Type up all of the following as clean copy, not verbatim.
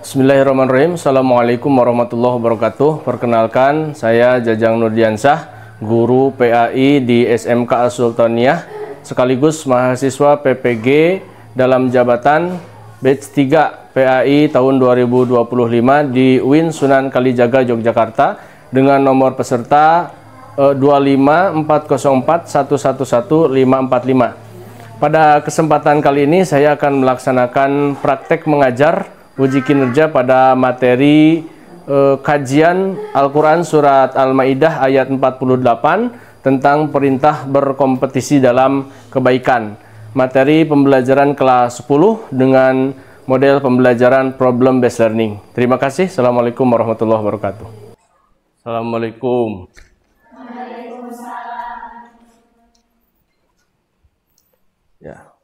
Bismillahirrahmanirrahim. Assalamualaikum warahmatullahi wabarakatuh. Perkenalkan, saya Jajang Nurdiansyah, guru PAI di SMK As-Sultaniyah, sekaligus mahasiswa PPG dalam jabatan batch 3 PAI tahun 2025 di UIN Sunan Kalijaga, Yogyakarta dengan nomor peserta 25404111545. Pada kesempatan kali ini saya akan melaksanakan praktek mengajar uji kinerja pada materi kajian Al-Quran Surat Al-Ma'idah ayat 48 tentang perintah berkompetisi dalam kebaikan. Materi pembelajaran kelas 10 dengan model pembelajaran problem based learning. Terima kasih. Assalamualaikum warahmatullahi wabarakatuh. Assalamualaikum. Waalaikumsalam. Ya.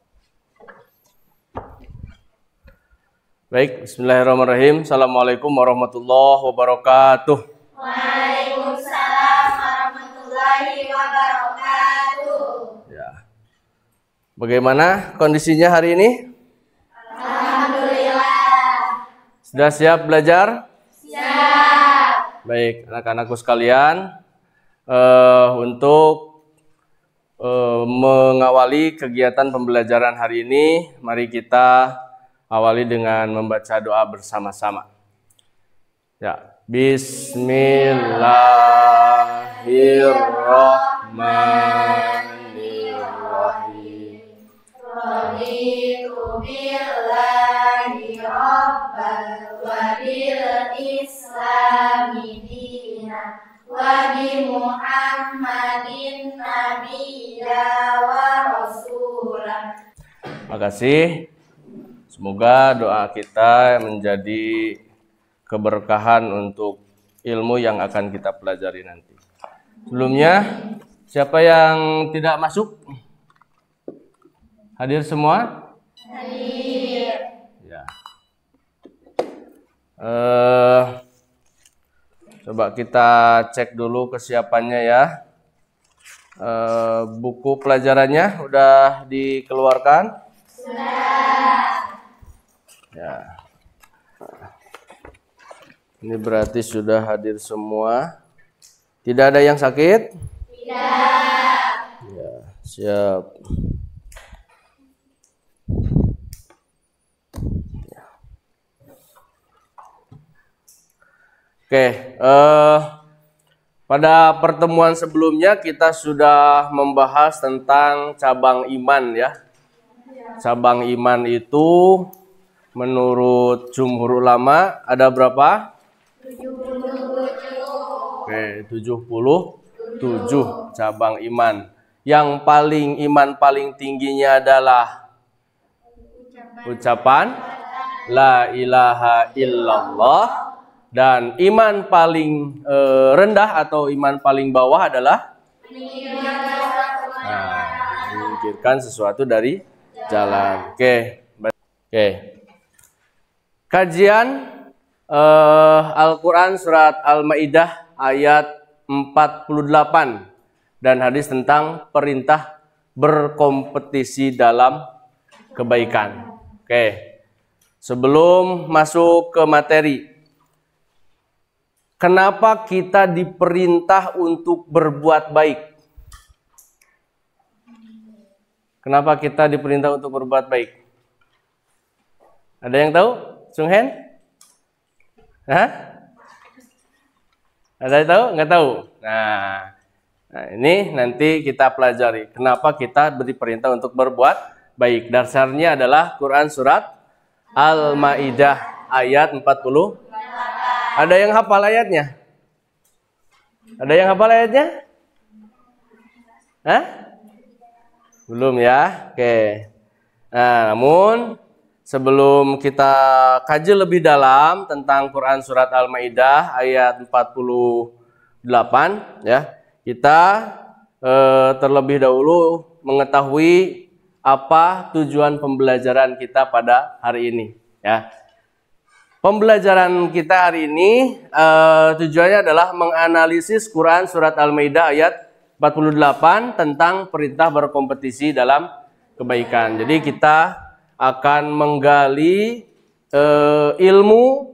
Baik, bismillahirrahmanirrahim. Assalamualaikum warahmatullahi wabarakatuh. Waalaikumsalam warahmatullahi wabarakatuh. Ya. Bagaimana kondisinya hari ini? Alhamdulillah. Sudah siap belajar? Siap. Baik, anak-anakku sekalian, untuk mengawali kegiatan pembelajaran hari ini, mari kita awali dengan membaca doa bersama-sama. Ya, Bismillahirrahmanirrahim. Raditu billahi rabban wa bil islami dinan wa bi Muhammadin nabiyya wa rasulah. Makasih. Semoga doa kita menjadi keberkahan untuk ilmu yang akan kita pelajari nanti. Sebelumnya, siapa yang tidak masuk? Hadir semua? Hadir. Ya. Coba kita cek dulu kesiapannya ya. Buku pelajarannya udah dikeluarkan? Sudah. Ya. Ini berarti sudah hadir semua. Tidak ada yang sakit? Tidak. Ya, siap. Ya. Oke, pada pertemuan sebelumnya kita sudah membahas tentang cabang iman ya. Cabang iman itu menurut jumhur ulama ada berapa? 77. Oke, 77 cabang iman. Yang iman paling tingginya adalah ucapan La ilaha illallah, dan iman paling rendah atau iman paling bawah adalah memikirkan sesuatu dari jalan. Oke. Kajian Al-Quran Surat Al-Ma'idah ayat 48 dan hadis tentang perintah berkompetisi dalam kebaikan. Oke. Sebelum masuk ke materi, kenapa kita diperintah untuk berbuat baik? Kenapa kita diperintah untuk berbuat baik? Ada yang tahu? Sung Hen? Hah? Ada yang tahu? Nggak tahu? Nah, ini nanti kita pelajari. Kenapa kita diperintah untuk berbuat baik? Dasarnya adalah Quran Surat Al-Ma'idah ayat 40. Ada yang hafal ayatnya? Ada yang hafal ayatnya? Hah? Belum ya? Oke. Nah, namun sebelum kita kaji lebih dalam tentang Quran Surat Al-Ma'idah ayat 48 ya, kita terlebih dahulu mengetahui apa tujuan pembelajaran kita pada hari ini ya. Pembelajaran kita hari ini tujuannya adalah menganalisis Quran Surat Al-Ma'idah ayat 48 tentang perintah berkompetisi dalam kebaikan. Jadi kita akan menggali ilmu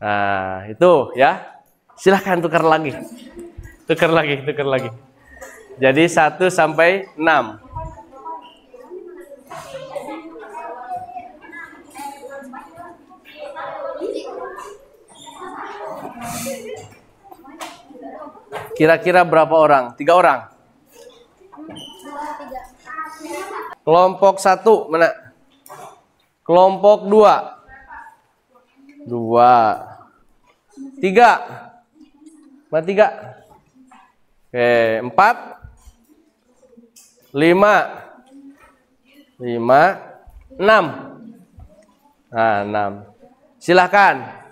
Nah, itu ya. Silahkan tukar lagi. Tukar lagi, tukar lagi. Jadi 1 sampai 6. Kira-kira berapa orang? 3 orang. Kelompok 1 mana? Kelompok 2. 3. Mana 3? Oke, 4. 5. 6. Nah, 6. Silahkan.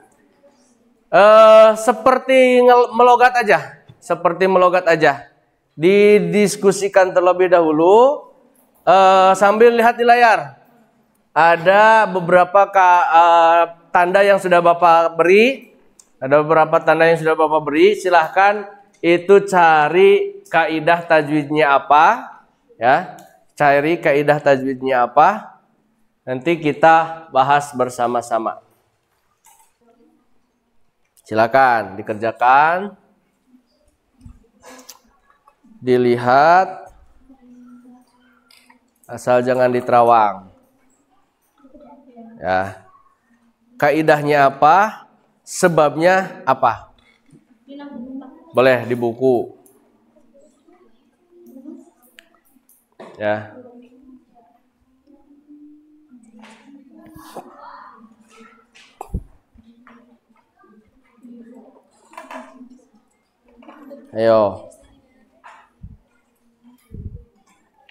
Seperti melogat aja. Seperti melogat aja. Didiskusikan terlebih dahulu. Sambil lihat di layar. Ada beberapa tanda yang sudah Bapak beri. Ada beberapa tanda yang sudah Bapak beri. Silahkan itu cari kaidah tajwidnya apa. Ya, cari kaidah tajwidnya apa. Nanti kita bahas bersama-sama. Silakan dikerjakan. Dilihat. Asal jangan diterawang. Ya. Kaidahnya apa? Sebabnya apa? Boleh di buku. Ya. Ayo.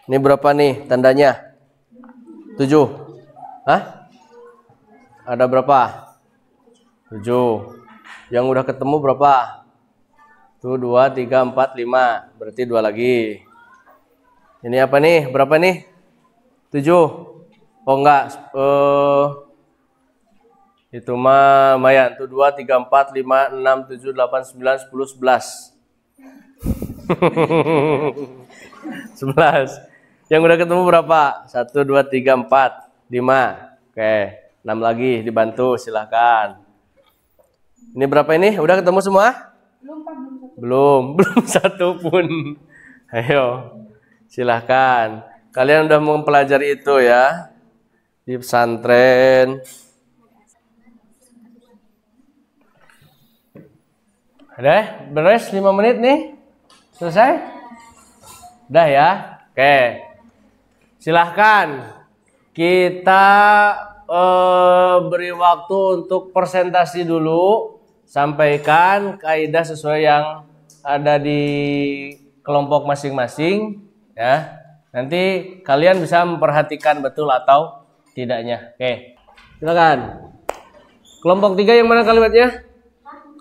Ini berapa nih tandanya? 7. Hah? Ada berapa? 7. Yang udah ketemu berapa? Tuh 2, 3, 4, 5. Berarti 2 lagi. Ini apa nih? Berapa nih? 7. Oh enggak. Itu mah lumayan. Tuh 2, 3, 4, 5, 6, 7, 8, 9, 10, 11. 11. Yang udah ketemu berapa? 1, 2, 3, 4, 5. Oke, 6 lagi dibantu, silahkan. Ini berapa ini? Udah ketemu semua? Belum satu pun. Ayo, silahkan. Kalian udah mempelajari itu ya di pesantren. Ada? Beres 5 menit nih? Selesai? Udah ya? Oke. Silahkan kita beri waktu untuk presentasi dulu. Sampaikan kaidah sesuai yang ada di kelompok masing-masing. Ya. Nanti kalian bisa memperhatikan betul atau tidaknya. Oke. Silakan. Kelompok 3 yang mana kalimatnya?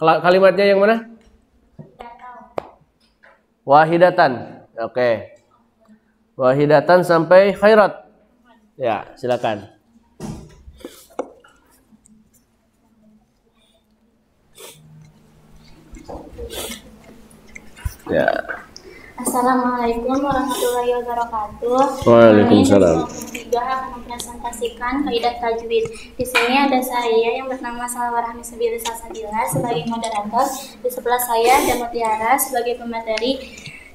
Kalimatnya yang mana? Wahidatan. Oke. Wahidatan sampai khairat. Ya, silakan. Ya. Assalamualaikum warahmatullahi wabarakatuh. Waalaikumsalam. Tiga akan mempresentasikan kaidah tajwid. Di sini ada saya yang bernama Salwa Rahmi Sabila Salsabila sebagai moderator. Di sebelah saya ada Mutiara sebagai pemateri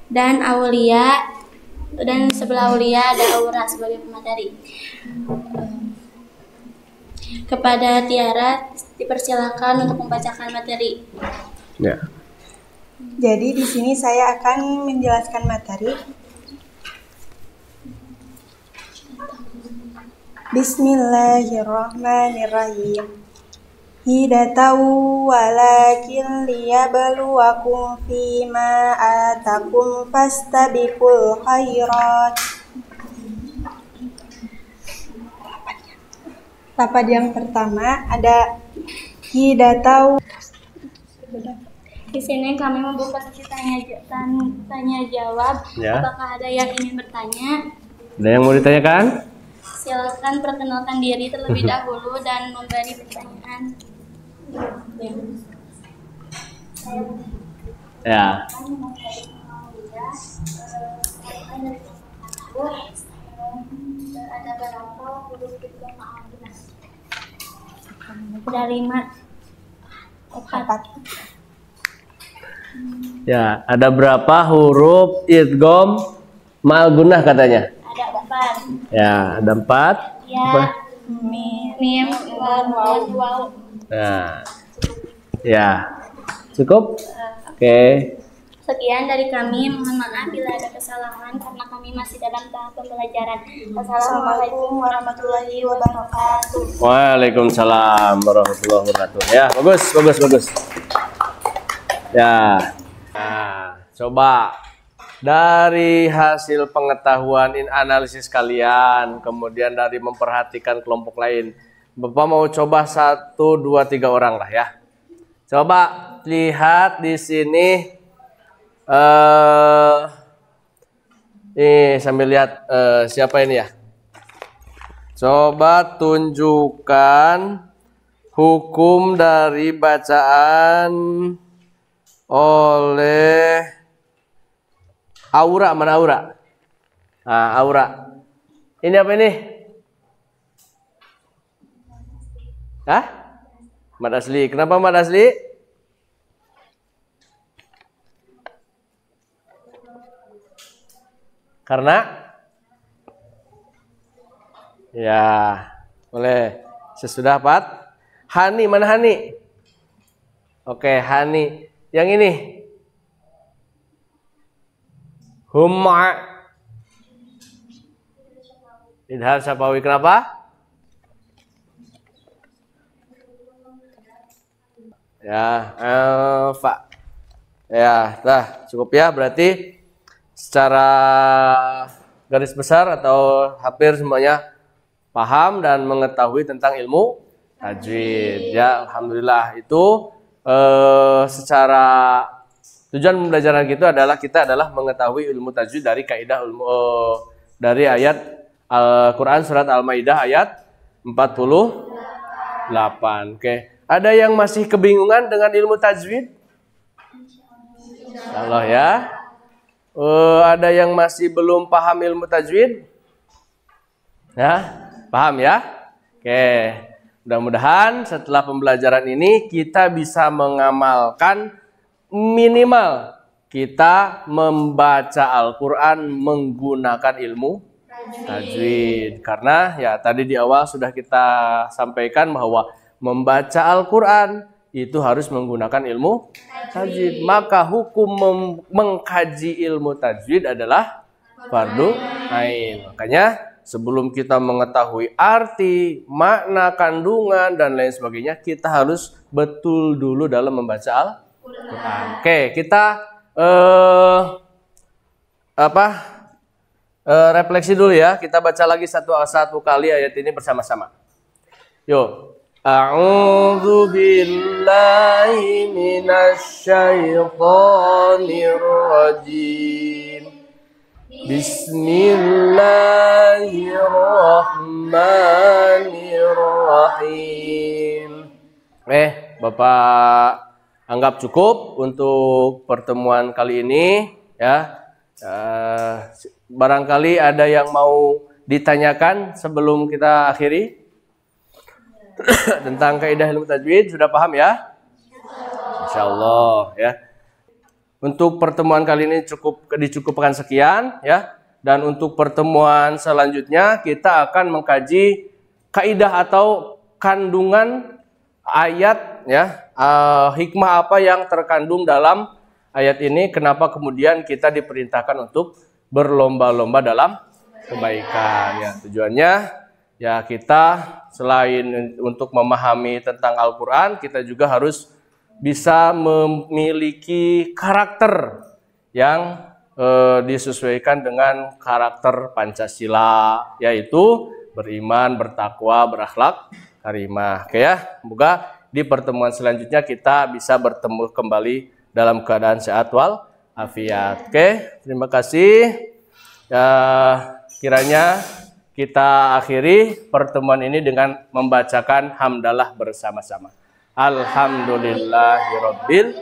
dan Aulia, dan sebelah Aulia ada Aura sebagai pemateri. Kepada Tiara dipersilakan untuk membacakan materi. Ya. Jadi di sini saya akan menjelaskan materi. Bismillahirrahmanirrahim. Hidatau walakin liyabluwakum fima atakum fastabiqul khairat. Lapad yang pertama ada hidatau. Di sini kami membuka sesi tanya jawab. Ya. Apakah ada yang ingin bertanya? Ada yang mau ditanyakan? Silakan perkenalkan diri terlebih dahulu dan memberi pertanyaan. Ya. Ada berapa huruf idgham? Dari 4. Ya, ada berapa huruf idgham mal gunnah katanya? Ada 4. Ya, ada 4. Ya. Apa? Mim, waw, waw. Nah. Ya. Cukup? Oke. Sekian dari kami, mohon maaf bila ada kesalahan karena kami masih dalam tahap pembelajaran. Wassalamualaikum warahmatullahi wabarakatuh. Waalaikumsalam warahmatullahi wabarakatuh. Ya, bagus. Ya. Nah, coba dari hasil pengetahuan analisis kalian, kemudian dari memperhatikan kelompok lain, Bapak mau coba 1, 2, 3 orang lah ya. Coba lihat di sini. Sambil lihat siapa ini ya. Coba tunjukkan hukum dari bacaan oleh Aura. Mana Aura? Nah, Aura. Ini apa ini? Hah? Mad asli. Kenapa mad asli? Karena ya, boleh. Sesudah Pat. Hani, mana Hani? Oke, Hani. Yang ini. Humma. Idhar Syafawi. Kenapa? Ya, Pak. Ya, dah cukup ya. Berarti secara garis besar atau hampir semuanya paham dan mengetahui tentang ilmu tajwid. Ya, alhamdulillah itu secara tujuan pembelajaran kita adalah mengetahui ilmu tajwid dari kaidah ilmu dari ayat Al-Qur'an surat Al-Maidah ayat 48. Oke. Ada yang masih kebingungan dengan ilmu tajwid? Insyaallah ya. Ada yang masih belum paham ilmu tajwid? Ya, paham ya? Oke, mudah-mudahan setelah pembelajaran ini kita bisa mengamalkan minimal kita membaca Al-Quran menggunakan ilmu tajwid. Karena ya tadi di awal sudah kita sampaikan bahwa membaca Al-Quran itu harus menggunakan ilmu tajwid. Maka hukum mengkaji ilmu tajwid adalah fardu ain. Makanya sebelum kita mengetahui arti, makna, kandungan dan lain sebagainya, kita harus betul dulu dalam membaca Al-Quran. Oke, kita refleksi dulu ya. Kita baca lagi satu kali ayat ini bersama-sama. Yuk. A'udzu billahi minasy syaithanir rajim. Bismillahirrahmanirrahim. Bapak anggap cukup untuk pertemuan kali ini ya. Barangkali ada yang mau ditanyakan sebelum kita akhiri? Tentang kaidah ilmu tajwid sudah paham ya? Insyaallah ya. Untuk pertemuan kali ini dicukupkan sekian ya. Dan untuk pertemuan selanjutnya kita akan mengkaji kaidah atau kandungan ayat ya. Hikmah apa yang terkandung dalam ayat ini, kenapa kemudian kita diperintahkan untuk berlomba-lomba dalam kebaikan ya. Tujuannya ya kita selain untuk memahami tentang Al-Quran, kita juga harus bisa memiliki karakter yang disesuaikan dengan karakter Pancasila, yaitu beriman, bertakwa, berakhlak karimah. Oke ya, semoga di pertemuan selanjutnya kita bisa bertemu kembali dalam keadaan sehat wal afiat. Oke, terima kasih. Ya, kiranya kita akhiri pertemuan ini dengan membacakan hamdalah bersama-sama. Alhamdulillahirabbil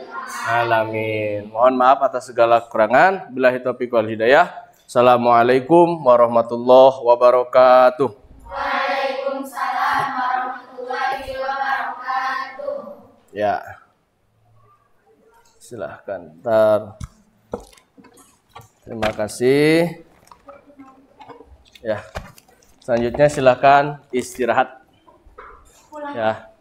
alamin. Mohon maaf atas segala kekurangan. Billahi taufiq wal hidayah. Assalamualaikum warahmatullahi wabarakatuh. Waalaikumsalam warahmatullahi wabarakatuh. Ya. Silahkan. Ntar. Terima kasih. Ya. Selanjutnya silakan istirahat. Ya.